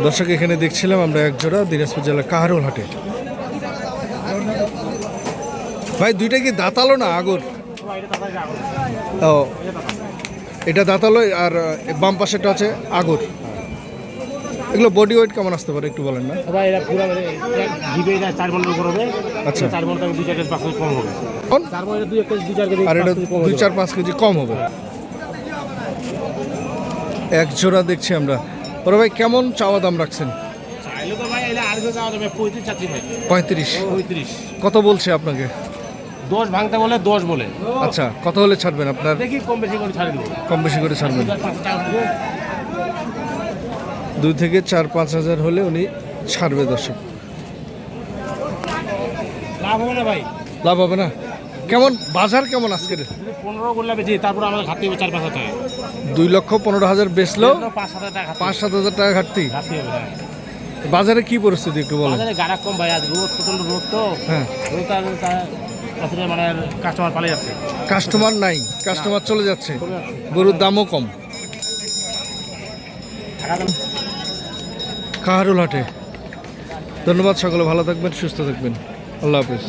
দর্শক এখানে দেখছিলাম আমরা এক জোড়া দিনাজপুর জেলার কাহারোল হাটে। ভাই দুইটা কি দাঁতালো না আগর? ও এটা দাঁতালো আর বাম পাশেটা আছে আগর। এগুলো বডি ওয়েট কেমন আসতে পারে একটু বলেন না? আচ্ছা, আর এটা 2-4-5 কেজি কম হবে। এক জোড়া দেখছি আমরা। বড় ভাই কেমন চাওয়া দাম রাখছেন? 35। কত বলছে আপনাকে? 10 ভাঙতে বলে 10 বলে। আচ্ছা, কত হলে ছাড়বেন আপনার? দেখি কম বেশি করে ছাড়ি দেবো। কম বেশি করে ছাড়বেন। 2 থেকে 4-5 হাজার হলে উনি ছাড়বে দর্শক। লাভ হবে না ভাই? লাভ হবে না? কেমন বাজার কেমন আজকের? 15 করলে বেশি, তারপর আমাদের ঘাটতি হবে 4-5 হাজার টাকা। 2,15,000 বেচলো, 5-7 টাকা 5-7 হাজার টাকা ঘাটতি। ঘাটতি হবে। বাজারে কি পরিস্থিতি একটু বলেন? বাজারে গাড়া কম ভাই, আজ রোদ, প্রচন্ড রোদ তো। হ্যাঁ, আসলে মানে কাস্টমার পালিয়ে যাচ্ছে। কাস্টমার নাই, কাস্টমার চলে যাচ্ছে, গরুর দামও কম। কাহারোল হাটে। ধন্যবাদ, সকলে ভালো থাকবেন, সুস্থ থাকবেন। আল্লাহ হাফেজ।